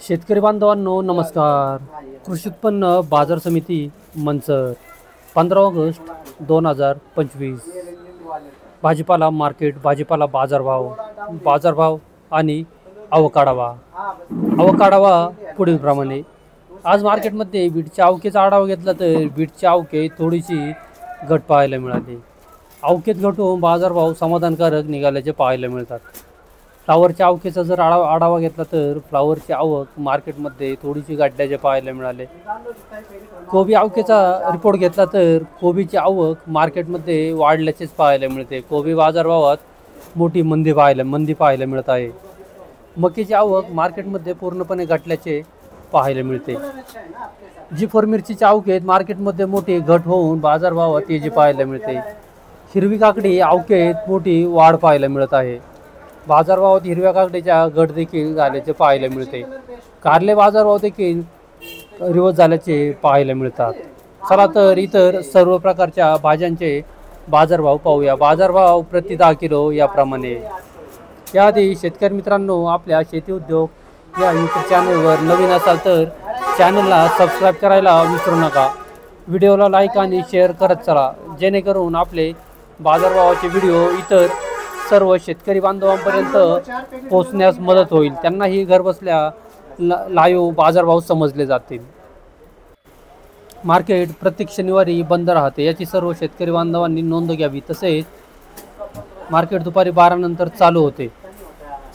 शेतकरी बांधवांनो नमस्कार. कृषी उत्पन्न बाजार समिती मंचर 15 ऑगस्ट 2025. भाजीपाला मार्केट, भाजीपाला बाजारभाव आणि आवकाढावा पुढीलप्रमाणे. आज मार्केटमध्ये बीटच्या आवकेचा आढावा घेतला तर बीटची आवके थोडीशी घट पाहायला मिळाली. आवकेत घट होऊन बाजारभाव समाधानकारक निघाल्याचे पाहायला मिळतात. फ्लावरच्या आवकेचा जर आढावा घेतला तर फ्लावरची आवक मार्केटमध्ये थोडीशी घटल्याचे पाहायला मिळाले. कोबी आवकेचा रिपोर्ट घेतला तर कोबीची आवक मार्केटमध्ये वाढल्याचेच पाहायला मिळते. कोबी बाजारभावात मोठी मंदी पाहायला मिळत आहे. मकीची आवक मार्केटमध्ये पूर्णपणे घटल्याचे पाहायला मिळते. G4 मिरचीच्या आवकेत मार्केटमध्ये मोठी घट होऊन बाजारभावात तेजी पाहायला मिळते. हिरवी काकडी आवकेत मोठी वाढ पाहायला मिळत आहे. बाजारभावात हिरव्या काकडीच्या घट देखील झाल्याचे पाहायला मिळते. कारले बाजारभाव देखील रिवर्स झाल्याचे पाहायला मिळतात. चला तर इतर सर्व प्रकारच्या भाज्यांचे बाजारभाव पाहूया. बाजारभाव प्रति 10 किलो याप्रमाणे. याआधी शेतकरी मित्रांनो, आपल्या शेती उद्योग या यूट्यूब चॅनलवर नवीन असाल तर चॅनलला सबस्क्राईब करायला विसरू नका. व्हिडिओला लाईक आणि शेअर करत चला, जेणेकरून आपले बाजारभावाचे व्हिडिओ इतर सर्व शेतकरी बांधवांपर्यंत पोहोचण्यास मदत होईल. त्यांनाही घरबसल्या लाईव्ह बाजारभाव समजले जातील. मार्केट प्रत्येक शनिवारी बंद राहते, याची सर्व शेतकरी बांधवांनी नोंद घ्यावी. तसेच मार्केट दुपारी 12 नंतर चालू होते.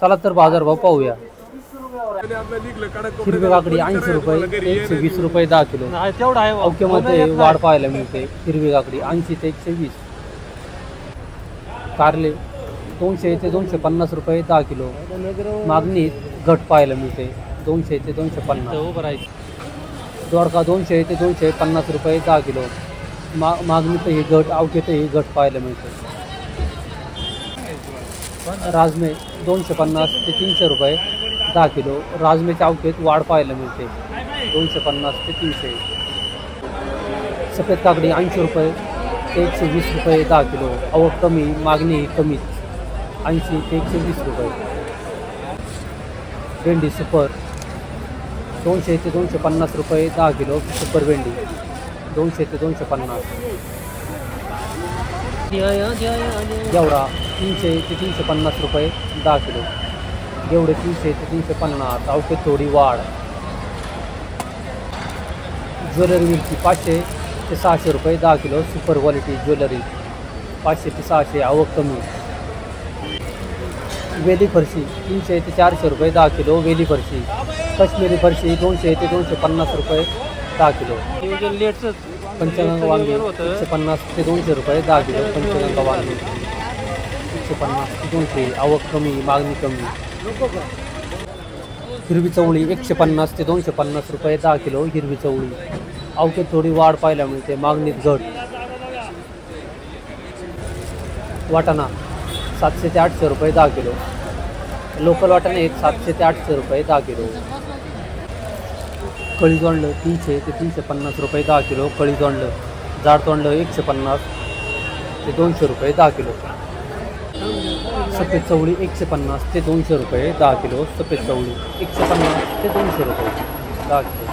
चला तर बाजारभाव पाहूया. हिरवी काकडी 80 रुपये, 120 रुपये 10 किलो. आवकेमध्ये वाढ पाहायला मिळते. हिरवी काकडी 80 ते 120. कारले 200 ते 250 रुपये 10 किलो. मागणीत घट पाहायला मिळते. 200 ते 250. दोडका 200 ते 250 रुपये 10 किलो. मागणीतही घट, आवकेतही घट पाहायला मिळते. राजमे 250 ते 300 रुपये 10 किलो. राजमेच्या आवकेत वाढ पाहायला मिळते. 250 ते 300. सफेद काकडी 80 रुपये ते 120 रुपये 10 किलो. आवक कमी, मागणी कमीच. 80 ते 120 रुपये. भेंडी सुपर 200 ते 250 रुपये 10 किलो. सुपर भेंडी 200 ते 250. गेवडा 300 ते 350 रुपये 10 किलो. गेवडे 300 ते 350. आवकेत थोडी वाढ. ज्वेलरी मिरची 500 ते 600 रुपये 10 किलो. सुपर क्वालिटी ज्वेलरी 500 ते 600. आवक कमी. वेली फरशी 300 ते 400 रुपये 10 किलो. वेली फरशी. काश्मीरी फरशी 200 ते 250 रुपये 10 किलो. पंचगंगा वांगी 150 ते 200 रुपये 10 किलो. पंचगंगा वांगी 150 ते 200. आवक कमी, मागणी कमी. हिरवी चवळी 150 ते 250 रुपये 10 किलो. हिरवी चवळी. आवकेत थोडी वाढ पाहायला मिळते. मागणीत घट. वाटाणा 700 ते 800 रुपये 10 किलो. लोकल वाटाणे 700 ते 800 रुपये 10 किलो. कळी तोंडलं 300 ते 350 रुपये 10 किलो. कळी तोंडलं. जाड तोंडलं 150 ते 200 रुपये 10 किलो. सफेद चवळी 150 ते 200 रुपये 10 किलो. सफेद चवळी 150 ते 200 रुपये 10 किलो.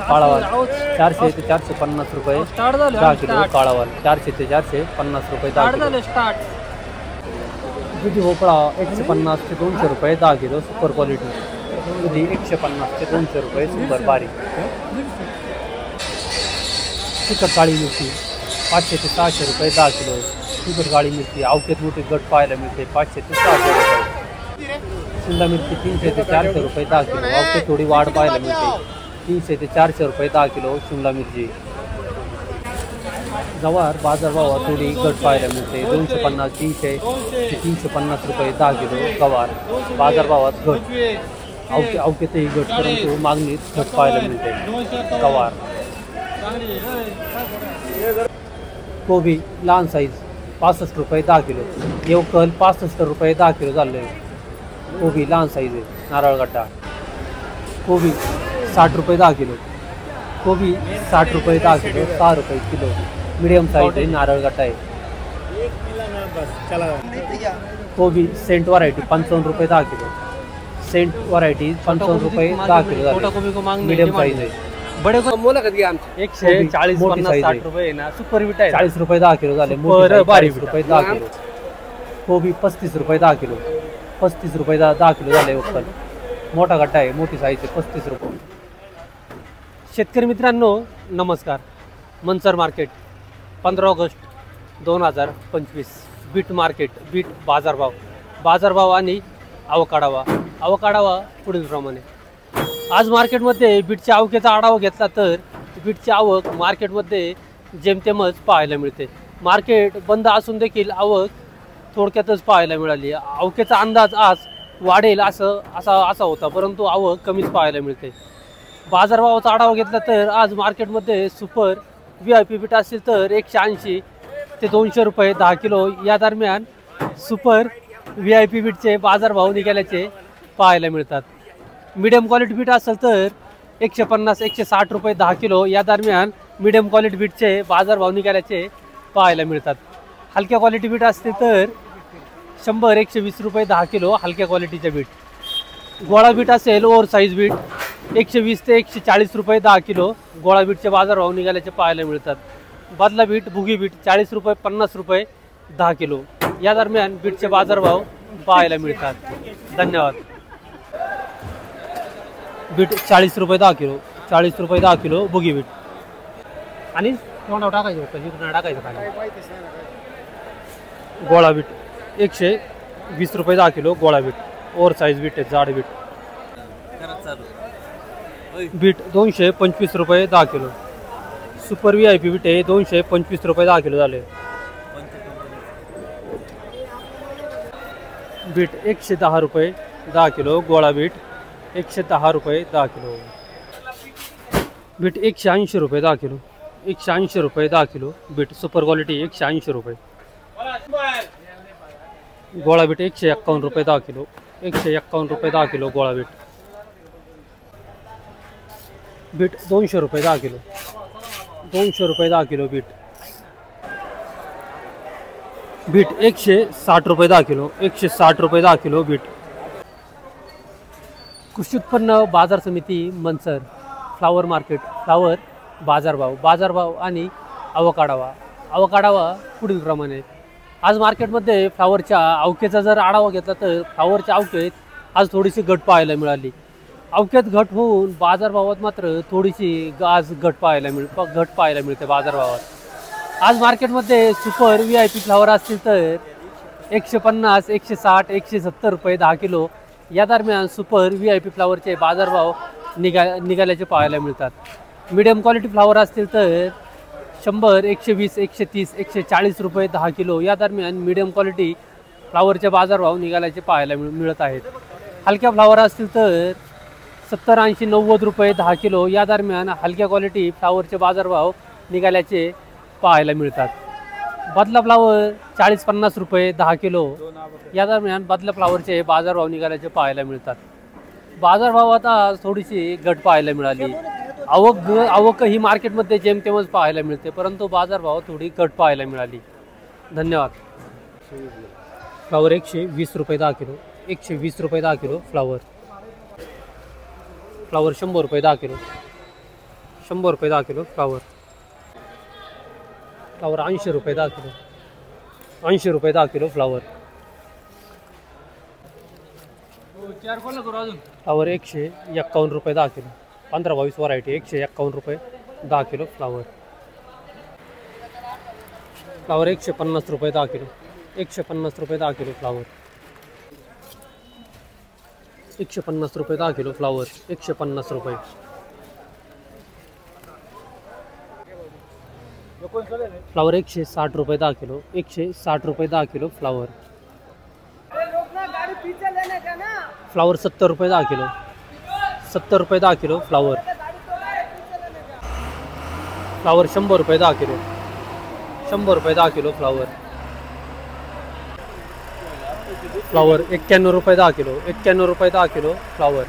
काळावाल 400 ते 450 रुपये 10 किलो. काळावाल 400 ते 450 रुपये 10 किलो. दुधी भोपळा 150 ते 200 रुपये 10 किलो. सुपर क्वालिटी दुधी 150 ते 200 रुपये. सुपर बारीक. तिखट काळी मिरची 500 ते 600 रुपये 10 किलो. तिखट काळी मिरची. आवकेत मोठी घट पाहायला मिळते. 500 ते 600 रुपये. शिमला मिरची 300 ते 400 रुपये 10 किलो. आवकेत थोडी वाढ पाहायला मिळते. 300 ते 400 रुपये 10 किलो. शिमला मिरची. गवार बाजारभावात थोडी घट पाहायला मिळते. 250 300 ते 350 रुपये 10 किलो. गवार बाजारभावात घट. आवकेतही घट, परंतु मागणीत घट पाहायला मिळते. गवार. कोबी लहान साईज 65 रुपये 10 किलो. येवकल 65 रुपये 10 किलो झाले. कोबी लहान साईज आहे. नारळगड्डा. कोबी 60 रुपये 10 किलो. कोबी 60 रुपये 10 किलो. 6 रुपये किलो. मीडियम साईज आहे. नारळगड्डा आहे. कोबी सेंट व्हरायटी 55 रुपये 10 किलो. सेंट व्हरायटी 55 रुपये 10 किलो झाले, मीडियम साईज आहे. बड़े मुलाखत घ्या आमची 140 मोठी 50 size 60 आहे. रुपये आहे ना. सुपर विटा आहे 40 रुपये 10 किलो झाले, सुपर बारीक 40 रुपये 10 किलो. कोबी 35 रुपये 10 किलो, 35 रुपये 10 किलो झाले. उत्पन्न मोठा गड्डा आहे, मोठी साईज आहे, 35 रुपये. शेतकरी मित्रांनो नमस्कार. Mansar market 15 August 2025 beet market, beet बाजारभाव आणि आवकाडावा पुढील प्रमाणे. आज मार्केटमध्ये बीटच्या आवकेचा आढावा घेतला तर बीटची आवक मार्केटमध्ये जेमतेमच पाहायला मिळते. मार्केट बंद असून देखील आवक थोडक्यातच पाहायला मिळाली. आवकेचा अंदाज आज वाढेल असा होता, परंतु आवक कमीच पाहायला मिळते. बाजारभावाचा आढावा घेतला तर आज मार्केटमध्ये सुपर VIP बीट असेल तर 180 ते 200 रुपये 10 किलो या दरम्यान सुपर VIP बीटचे बाजारभाव निघाल्याचे पाहायला मिळतात. मीडियम क्वालिटी बीट असेल तर 150-160 रुपये 10 किलो या दरम्यान मीडियम क्वालिटी बीटचे बाजारभाव निघाल्याचे पाहायला मिळतात. हलक्या क्वालिटी बीट असते तर 100-120 रुपये 10 किलो हलक्या क्वालिटीचे बीट. गोळा बीट असेल ओव्हर साईज बीट 120 ते 140 रुपये 10 किलो गोळा बीटचे बाजारभाव निघाल्याचे पाहायला मिळतात. बदला बीट भुगी बीट 40 रुपये 50 रुपये 10 किलो या दरम्यान बीटचे बाजारभाव पाहायला मिळतात. धन्यवाद. बीट 40 रुपये 10 किलो, 40 रुपये 10 किलो भुगी बीट. आणि तोंडावर टाकायचं खाली. गोळा बीट 120 रुपये 10 किलो गोळा बीट, ओव्हर साईज बीट आहे, जाड बीट. बीट 225 रुपये 10 किलो, सुपर VIP बीट आहे 225 रुपये 10 किलो झाले. बीट 110 रुपये 10 किलो गोळा बीट 110 रुपये 10 किलो. बीट 180 रुपये 10 किलो, 180 रुपये 10 किलो बीट सुपर क्वालिटी 180 रुपये. गोळा बीट 151 रुपये 10 किलो, 151 रुपये 10 किलो गोळा बीट. बीट 200 रुपये 10 किलो, 200 रुपये 10 किलो बीट. बीट 160 रुपये 10 किलो, 160 रुपये 10 किलो बीट. कृषी उत्पन्न बाजार समिती मनसर फ्लावर मार्केट, फ्लावर बाजारभाव आणि आवकाडावा पुढील प्रमाणे. आज मार्केटमध्ये फ्लावरच्या आवकेचा जर आढावा घेतला तर फ्लावरच्या आवकेत आज थोडीशी घट पाहायला मिळाली. आवकेत घट होऊन बाजारभावात मात्र थोडीशी आज घट पाहायला मिळते बाजारभावात. आज मार्केटमध्ये सुपर VIP फ्लावर असतील तर 150, 160, 170 रुपये 10 किलो या दरम्यान सुपर VIP फ्लावरचे बाजारभाव निघाल्याचे पाहायला मिळतात. मीडियम क्वालिटी फ्लावर असतील तर 100, 120, 130, 140 रुपये 10 किलो या दरम्यान मीडियम क्वालिटी फ्लावरचे बाजारभाव निघाल्याचे पाहायला मिळत आहेत. हलक्या फ्लावर असतील तर 70, 80, 90 रुपये 10 किलो या दरम्यान हलक्या क्वालिटी फ्लावरचे बाजारभाव निघाल्याचे पाहायला मिळतात. बदला फ्लावर 40-50 रुपये 10 किलो या दरम्यान बदला फ्लावरचे बाजारभाव निघाल्याचे पाहायला मिळतात. बाजारभावात आज थोडीशी घट पाहायला मिळाली. आवक ही मार्केटमध्ये जेमतेमच पाहायला मिळते, परंतु बाजारभाव थोडी घट पाहायला मिळाली. धन्यवाद. फ्लावर 120 रुपये 10 किलो, 120 रुपये 10 किलो फ्लावर. 100 रुपये 10 किलो, 100 रुपये 10 किलो फ्लावर. 80 रुपये 10 किलो, 80 रुपये 10 किलो फ्लावर. फ्लावर 151 रुपये 10 किलो, 15-22 व्हरायटी 151 रुपये 10 किलो फ्लावर. फ्लावर 150 रुपये 10 किलो, 150 रुपये 10 किलो फ्लावर. 150 रुपये 10 किलो फ्लावर, 150 रुपये. फ्लावर 160 रुपये 10 किलो, 160 रुपये 10 किलो फ्लावर. फ्लावर 70 रुपये 10 किलो, 70 रुपये 10 किलो फ्लावर. फ्लावर 100 रुपये 10 किलो, 100 रुपये 10 किलो फ्लावर. फ्लावर 91 रुपये 10 किलो, 91 रुपये 10 किलो फ्लावर.